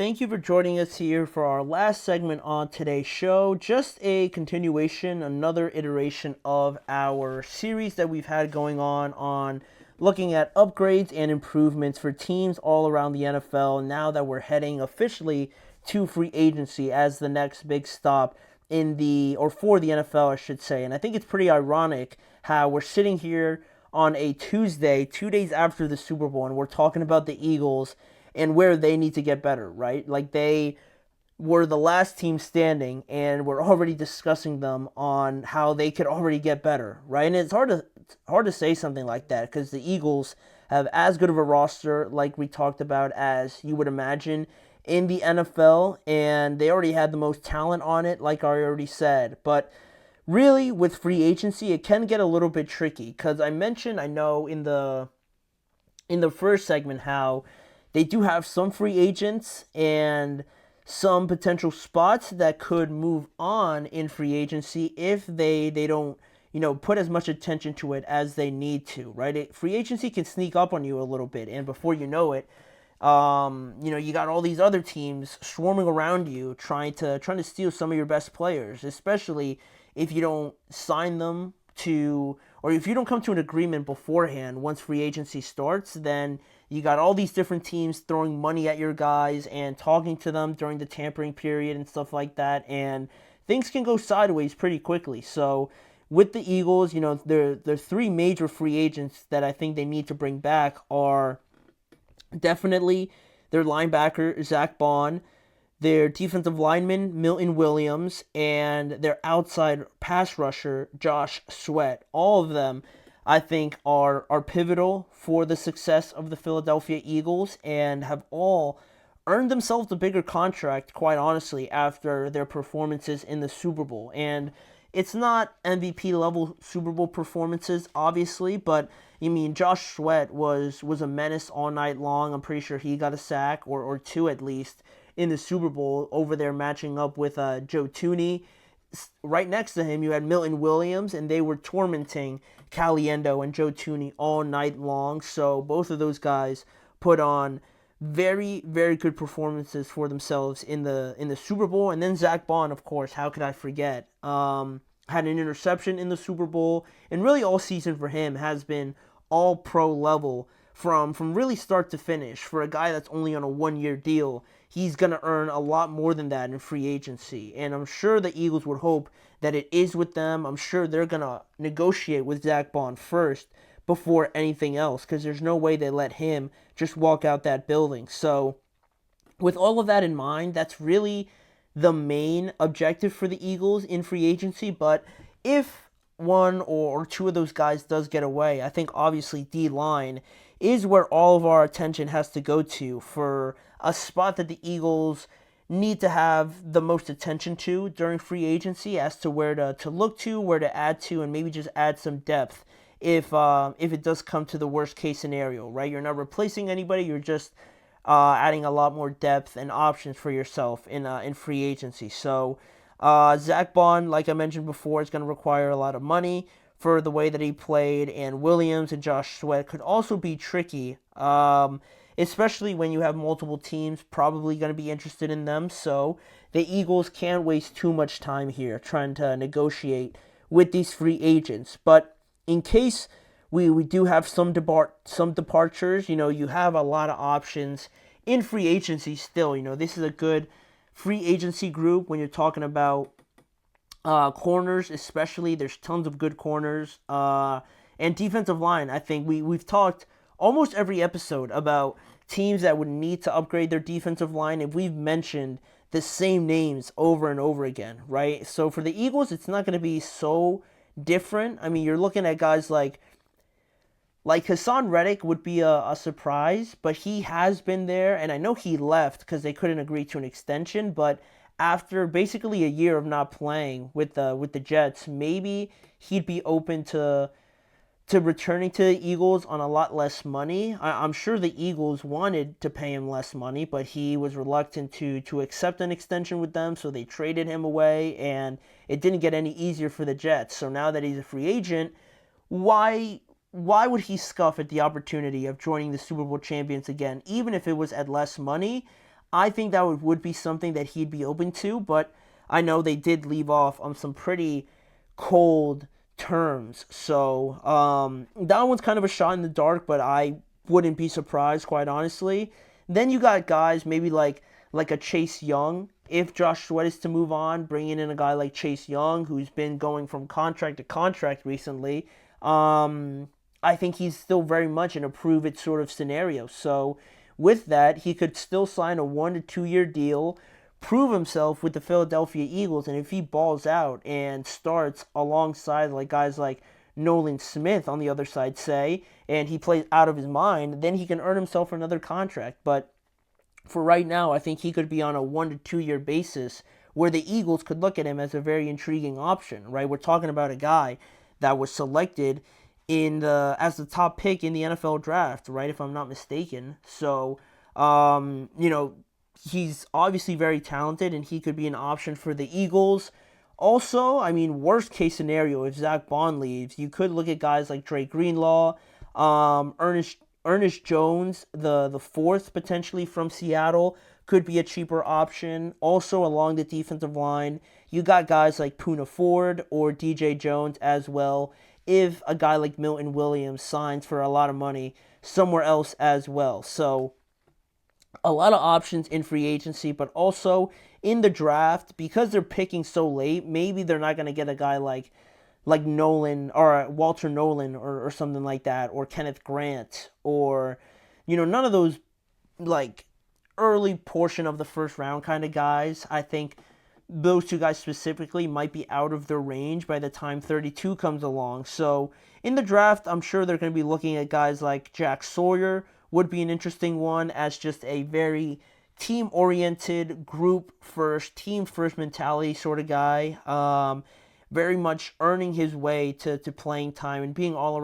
thank you for joining us here for our last segment on today's show. Just a continuation, another iteration of our series that we've had going on looking at upgrades and improvements for teams all around the NFL now that we're heading officially to free agency as the next big stop for the NFL, I should say. And I think it's pretty ironic how we're sitting here on a Tuesday, 2 days after the Super Bowl, and we're talking about the Eagles and where they need to get better, right? Like, they were the last team standing, and we're already discussing them on how they could already get better, right? And it's hard to say something like that because the Eagles have as good of a roster, like we talked about, as you would imagine in the NFL, and they already had the most talent on it, like I already said. But really, with free agency, it can get a little bit tricky because I know in the first segment how they do have some free agents and some potential spots that could move on in free agency if they don't put as much attention to it as they need to, right? Free agency can sneak up on you a little bit, and before you know it, you got all these other teams swarming around you trying to steal some of your best players, especially if you don't sign them to, or if you don't come to an agreement beforehand once free agency starts. Then you got all these different teams throwing money at your guys and talking to them during the tampering period and stuff like that, and things can go sideways pretty quickly. So with the Eagles, their three major free agents that I think they need to bring back are definitely their linebacker, Zach Bond, their defensive lineman, Milton Williams, and their outside pass rusher, Josh Sweat. All of them, I think, are pivotal for the success of the Philadelphia Eagles and have all earned themselves a bigger contract, quite honestly, after their performances in the Super Bowl. And it's not MVP level Super Bowl performances, obviously, but Josh Sweat was a menace all night long. I'm pretty sure he got a sack or two at least in the Super Bowl over there matching up with Joe Thuney. Right next to him, you had Milton Williams, and they were tormenting Caliendo and Joe Thuney all night long. So both of those guys put on very, very good performances for themselves in the Super Bowl. And then Zach Bond, of course, how could I forget? Had an interception in the Super Bowl, and really all season for him has been all pro level from really start to finish. For a guy that's only on a 1-year deal, he's going to earn a lot more than that in free agency. And I'm sure the Eagles would hope that it is with them. I'm sure they're going to negotiate with Zach Bond first before anything else, because there's no way they let him just walk out that building. So with all of that in mind, that's really the main objective for the Eagles in free agency. But if one or two of those guys does get away, I think obviously D-line is where all of our attention has to go to for a spot that the Eagles need to have the most attention to during free agency as to where to look to, where to add to, and maybe just add some depth if it does come to the worst case scenario, right? You're not replacing anybody, you're just adding a lot more depth and options for yourself in free agency. So Zach Bond, like I mentioned before, is going to require a lot of money for the way that he played, and Williams and Josh Sweat could also be tricky, especially when you have multiple teams probably going to be interested in them. So the Eagles can't waste too much time here trying to negotiate with these free agents. But in case we do have some departures, you have a lot of options in free agency still. This is a good free agency group when you're talking about corners, especially. There's tons of good corners. And defensive line, I think we've talked almost every episode about teams that would need to upgrade their defensive line, and we've mentioned the same names over and over again, right? So for the Eagles, it's not going to be so different. You're looking at guys like Hassan Reddick would be a surprise, but he has been there, and I know he left because they couldn't agree to an extension, but after basically a year of not playing with the Jets, maybe he'd be open to returning to the Eagles on a lot less money. I'm sure the Eagles wanted to pay him less money, but he was reluctant to accept an extension with them, so they traded him away, and it didn't get any easier for the Jets. So now that he's a free agent, why would he scoff at the opportunity of joining the Super Bowl champions again, even if it was at less money? I think that would be something that he'd be open to, but I know they did leave off on some pretty cold terms. So that one's kind of a shot in the dark, but I wouldn't be surprised, quite honestly. Then you got guys maybe like a Chase Young. If Josh Sweat is to move on, bringing in a guy like Chase Young, who's been going from contract to contract recently, I think he's still very much in a prove it sort of scenario. So with that, he could still sign a 1 to 2 year deal, prove himself with the Philadelphia Eagles, and if he balls out and starts alongside like guys like Nolan Smith on the other side, say, and he plays out of his mind, then he can earn himself another contract. But for right now, I think he could be on a 1 to 2 year basis where the Eagles could look at him as a very intriguing option, right? We're talking about a guy that was selected as the top pick in the NFL draft, right? If I'm not mistaken. So, he's obviously very talented, and he could be an option for the Eagles. Also, I mean, worst case scenario, if Zach Bond leaves, you could look at guys like Dre Greenlaw, Ernest Jones, the fourth potentially from Seattle, could be a cheaper option. Also along the defensive line, you got guys like Poona Ford or DJ Jones as well, if a guy like Milton Williams signs for a lot of money somewhere else as well. So a lot of options in free agency, but also in the draft, because they're picking so late, maybe they're not going to get a guy like Nolan or Walter Nolan or something like that, or Kenneth Grant, or none of those like early portion of the first round kind of guys. I think those two guys specifically might be out of their range by the time 32 comes along. So in the draft, I'm sure they're going to be looking at guys like Jack Sawyer, would be an interesting one, as just a very team-oriented, group-first, team-first mentality sort of guy. Very much earning his way to playing time and being all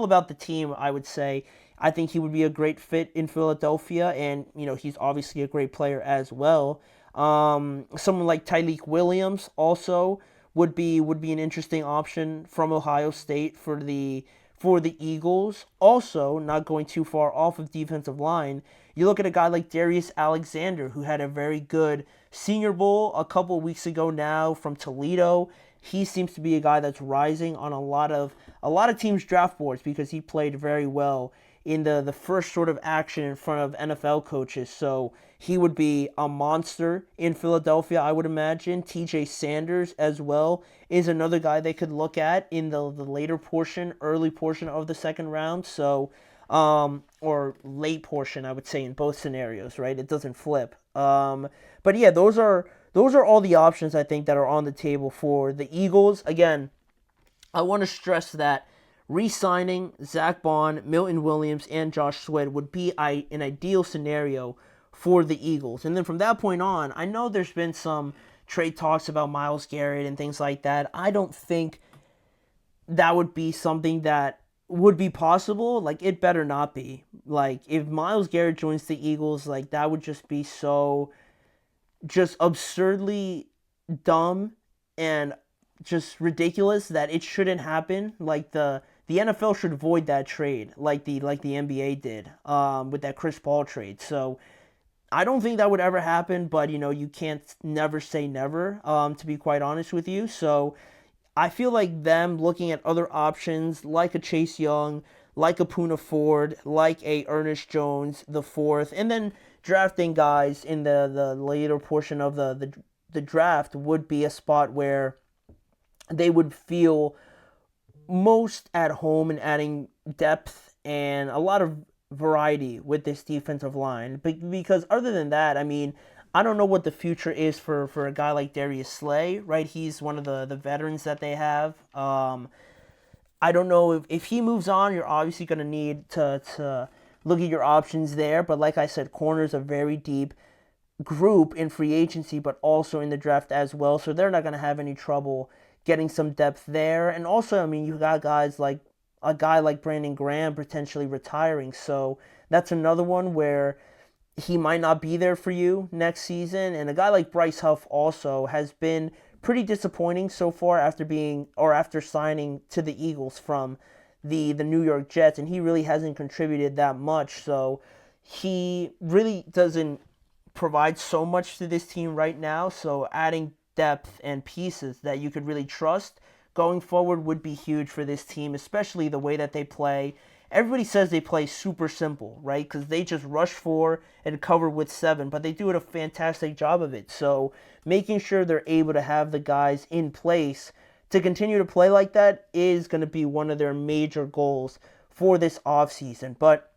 about the team, I would say. I think he would be a great fit in Philadelphia, and he's obviously a great player as well. Someone like Tyleik Williams also would be an interesting option from Ohio State for the Eagles. Also, not going too far off of defensive line, you look at a guy like Darius Alexander, who had a very good Senior Bowl a couple of weeks ago now from Toledo. He seems to be a guy that's rising on a lot of teams' draft boards because he played very well in the first sort of action in front of NFL coaches. So he would be a monster in Philadelphia, I would imagine. TJ Sanders as well is another guy they could look at in the early portion of the second round. So, or late portion, I would say, in both scenarios, right? It doesn't flip. But yeah, those are all the options I think that are on the table for the Eagles. Again, I want to stress that re-signing Zach Bond, Milton Williams, and Josh Sweat would be an ideal scenario for the Eagles. And then from that point on, I know there's been some trade talks about Myles Garrett and things like that. I don't think that would be something that would be possible. Like, it better not be. Like, if Myles Garrett joins the Eagles, like, that would just be so just absurdly dumb and just ridiculous that it shouldn't happen. Like, the NFL should void that trade like the NBA did with that Chris Paul trade. So I don't think that would ever happen, but you can't never say never, to be quite honest with you. So I feel like them looking at other options like a Chase Young, like a Poona Ford, like a Ernest Jones the fourth, and then drafting guys in the later portion of the draft would be a spot where they would feel most at home in adding depth and a lot of variety with this defensive line. Because other than that, I mean, I don't know what the future is for a guy like Darius Slay, right? He's one of the veterans that they have. I don't know if he moves on, you're obviously going to need to look at your options there. But like I said, corner's a very deep group in free agency, but also in the draft as well. So they're not going to have any trouble getting some depth there. And also, I mean, you got guys like a guy like Brandon Graham potentially retiring. So that's another one where he might not be there for you next season. And a guy like Bryce Huff also has been pretty disappointing so far after signing to the Eagles from the New York Jets, and he really hasn't contributed that much. So he really doesn't provides so much to this team right now, so adding depth and pieces that you could really trust going forward would be huge for this team, especially the way that they play. Everybody says they play super simple, right? Because they just rush 4 and cover with 7, but they do a fantastic job of it. So making sure they're able to have the guys in place to continue to play like that is going to be one of their major goals for this offseason. But,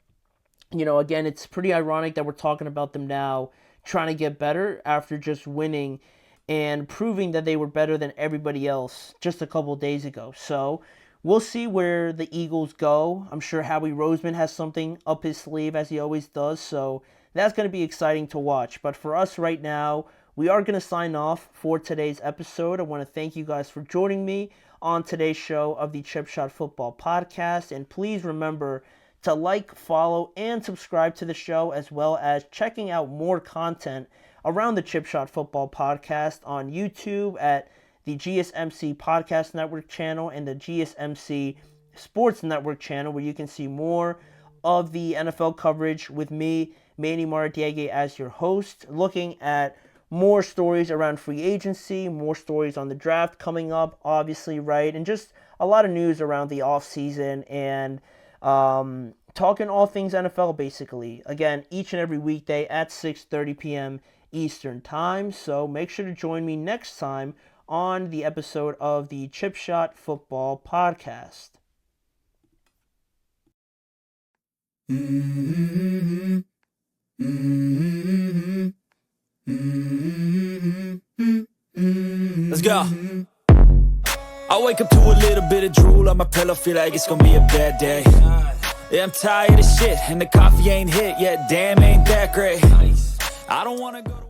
again, it's pretty ironic that we're talking about them now trying to get better after just winning and proving that they were better than everybody else just a couple days ago. So we'll see where the Eagles go. I'm sure Howie Roseman has something up his sleeve, as he always does, so that's going to be exciting to watch. But for us right now, we are going to sign off for today's episode. I want to thank you guys for joining me on today's show of the Chip Shot Football Podcast. And please remember to like, follow, and subscribe to the show, as well as checking out more content around the Chip Shot Football Podcast on YouTube at the GSMC Podcast Network channel and the GSMC Sports Network channel, where you can see more of the NFL coverage with me, Manny Maradiegue, as your host, looking at more stories around free agency, more stories on the draft coming up, obviously, right? And just a lot of news around the offseason and talking all things NFL, basically. Again, each and every weekday at 6:30 p.m. Eastern Time. So make sure to join me next time on the episode of the Chip Shot Football Podcast. Let's go. I wake up to a little bit of drool on my pillow, feel like it's gonna be a bad day. Yeah, I'm tired of shit, and the coffee ain't hit yet, damn, ain't that great. I don't wanna go to